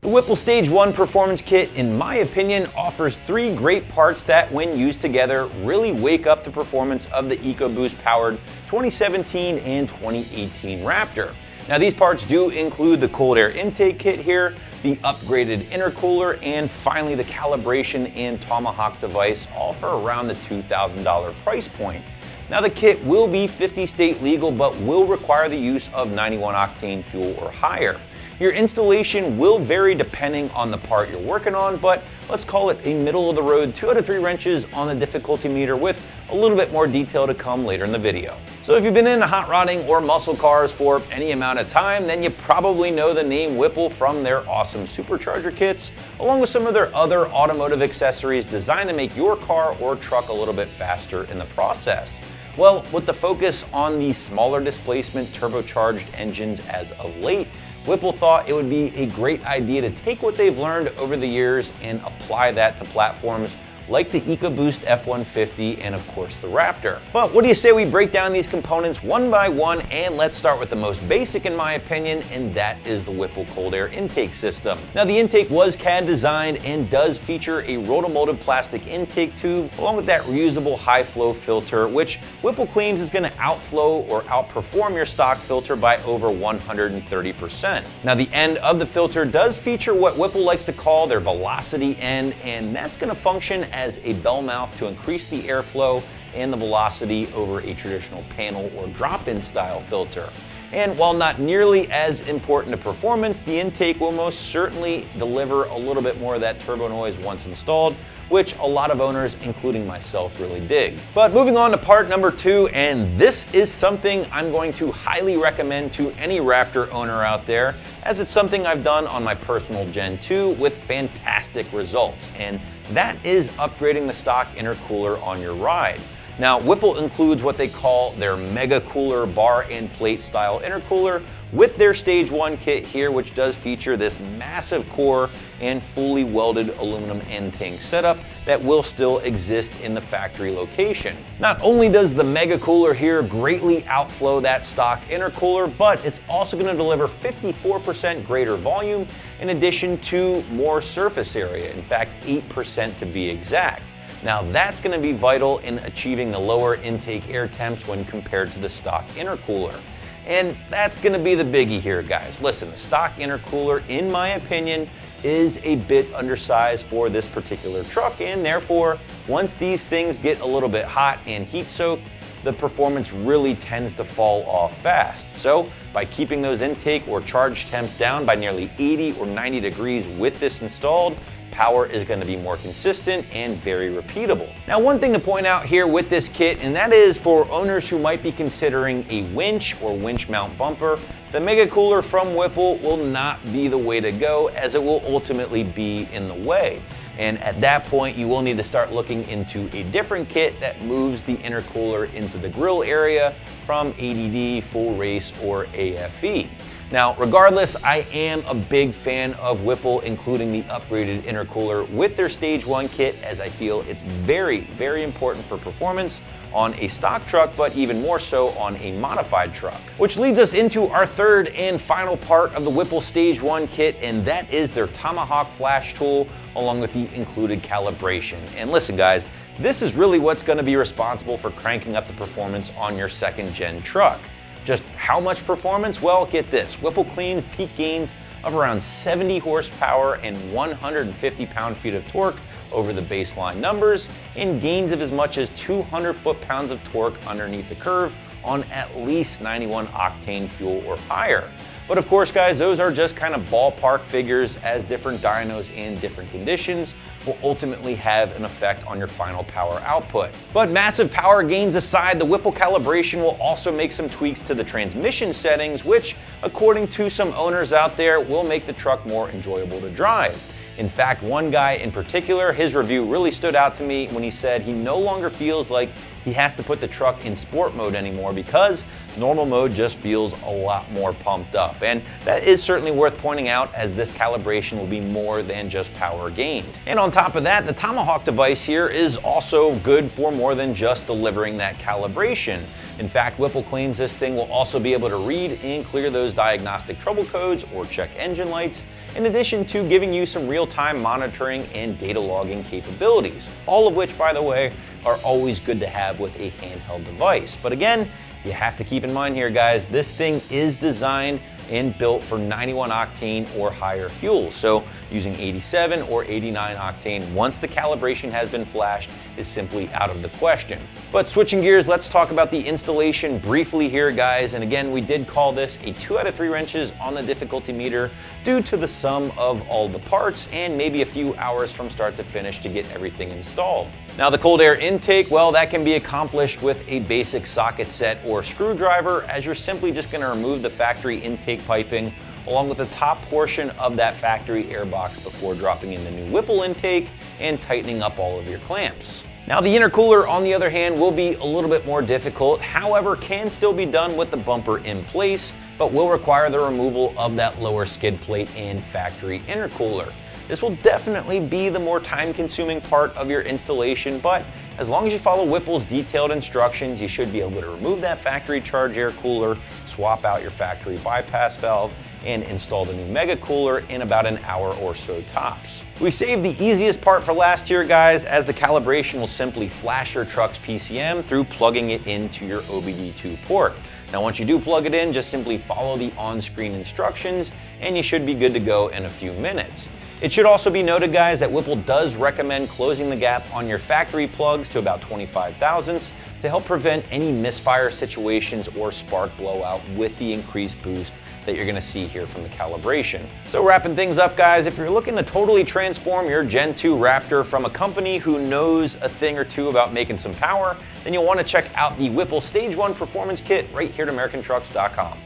The Whipple Stage 1 Performance Kit, in my opinion, offers 3 great parts that, when used together, really wake up the performance of the EcoBoost powered 2017 and 2018 Raptor. Now, these parts do include the cold air intake kit here, the upgraded intercooler, and finally the calibration and Tomahawk device, all for around the $2,000 price point. Now, the kit will be 50 state legal, but will require the use of 91 octane fuel or higher. Your installation will vary depending on the part you're working on, but let's call it a middle of the road 2 out of 3 wrenches on the difficulty meter, with a little bit more detail to come later in the video. So if you've been into hot rodding or muscle cars for any amount of time, then you probably know the name Whipple from their awesome supercharger kits, along with some of their other automotive accessories designed to make your car or truck a little bit faster in the process. Well, with the focus on the smaller displacement turbocharged engines as of late, Whipple thought it would be a great idea to take what they've learned over the years and apply that to platforms like the EcoBoost F-150 and of course the Raptor. But what do you say we break down these components one by one, and let's start with the most basic in my opinion, and that is the Whipple cold air intake system. Now, the intake was CAD designed and does feature a rotomolded plastic intake tube along with that reusable high flow filter, which Whipple claims is going to outflow or outperform your stock filter by over 130%. Now, the end of the filter does feature what Whipple likes to call their velocity end, and that's going to function as a bell mouth to increase the airflow and the velocity over a traditional panel or drop-in style filter. And while not nearly as important to performance, the intake will most certainly deliver a little bit more of that turbo noise once installed, which a lot of owners, including myself, really dig. But moving on to part number 2, and this is something I'm going to highly recommend to any Raptor owner out there, as it's something I've done on my personal Gen 2 with fantastic results, and that is upgrading the stock intercooler on your ride. Now, Whipple includes what they call their Mega Cooler bar and plate style intercooler with their Stage 1 kit here, which does feature this massive core and fully welded aluminum end tank setup that will still exist in the factory location. Not only does the Mega Cooler here greatly outflow that stock intercooler, but it's also going to deliver 54% greater volume in addition to more surface area, in fact 8% to be exact. Now, that's going to be vital in achieving the lower intake air temps when compared to the stock intercooler. And that's going to be the biggie here, guys. Listen, the stock intercooler, in my opinion, is a bit undersized for this particular truck, and therefore, once these things get a little bit hot and heat soaked, the performance really tends to fall off fast. So, by keeping those intake or charge temps down by nearly 80 or 90 degrees with this installed, power is going to be more consistent and very repeatable. Now, one thing to point out here with this kit, and that is for owners who might be considering a winch or winch mount bumper, the Mega Cooler from Whipple will not be the way to go, as it will ultimately be in the way. And at that point, you will need to start looking into a different kit that moves the intercooler into the grill area from ADD, Full Race, or AFE. Now, regardless, I am a big fan of Whipple including the upgraded intercooler with their Stage 1 kit, as I feel it's very, very important for performance on a stock truck, but even more so on a modified truck. Which leads us into our third and final part of the Whipple Stage 1 kit, and that is their Tomahawk flash tool along with the included calibration. And listen, guys, this is really what's going to be responsible for cranking up the performance on your second gen truck. Just how much performance? Well, get this. Whipple claims peak gains of around 70 horsepower and 150 pound-feet of torque over the baseline numbers, and gains of as much as 200 foot-pounds of torque underneath the curve on at least 91 octane fuel or higher. But of course, guys, those are just kind of ballpark figures, as different dynos in different conditions will ultimately have an effect on your final power output. But massive power gains aside, the Whipple calibration will also make some tweaks to the transmission settings, which, according to some owners out there, will make the truck more enjoyable to drive. In fact, one guy in particular, his review really stood out to me when he said he no longer feels like he has to put the truck in sport mode anymore because normal mode just feels a lot more pumped up. And that is certainly worth pointing out, as this calibration will be more than just power gained. And on top of that, the Tomahawk device here is also good for more than just delivering that calibration. In fact, Whipple claims this thing will also be able to read and clear those diagnostic trouble codes or check engine lights, in addition to giving you some real-time monitoring and data logging capabilities, all of which, by the way, are always good to have with a handheld device. But again, you have to keep in mind here, guys, this thing is designed and built for 91 octane or higher fuels. So using 87 or 89 octane once the calibration has been flashed is simply out of the question. But switching gears, let's talk about the installation briefly here, guys. And again, we did call this a 2 out of 3 wrenches on the difficulty meter due to the sum of all the parts and maybe a few hours from start to finish to get everything installed. Now, the cold air intake, well, that can be accomplished with a basic socket set or screwdriver, as you're simply just going to remove the factory intake piping along with the top portion of that factory air box before dropping in the new Whipple intake and tightening up all of your clamps. Now, the intercooler, on the other hand, will be a little bit more difficult, however, can still be done with the bumper in place, but will require the removal of that lower skid plate and factory intercooler. This will definitely be the more time-consuming part of your installation, but as long as you follow Whipple's detailed instructions, you should be able to remove that factory charge air cooler, swap out your factory bypass valve, and install the new Mega Cooler in about an hour or so tops. We saved the easiest part for last here, guys, as the calibration will simply flash your truck's PCM through plugging it into your OBD2 port. Now, once you do plug it in, just simply follow the on-screen instructions and you should be good to go in a few minutes. It should also be noted, guys, that Whipple does recommend closing the gap on your factory plugs to about 25 thousandths to help prevent any misfire situations or spark blowout with the increased boost that you're gonna see here from the calibration. So wrapping things up, guys, if you're looking to totally transform your Gen 2 Raptor from a company who knows a thing or two about making some power, then you'll wanna check out the Whipple Stage 1 Performance Kit right here at AmericanTrucks.com.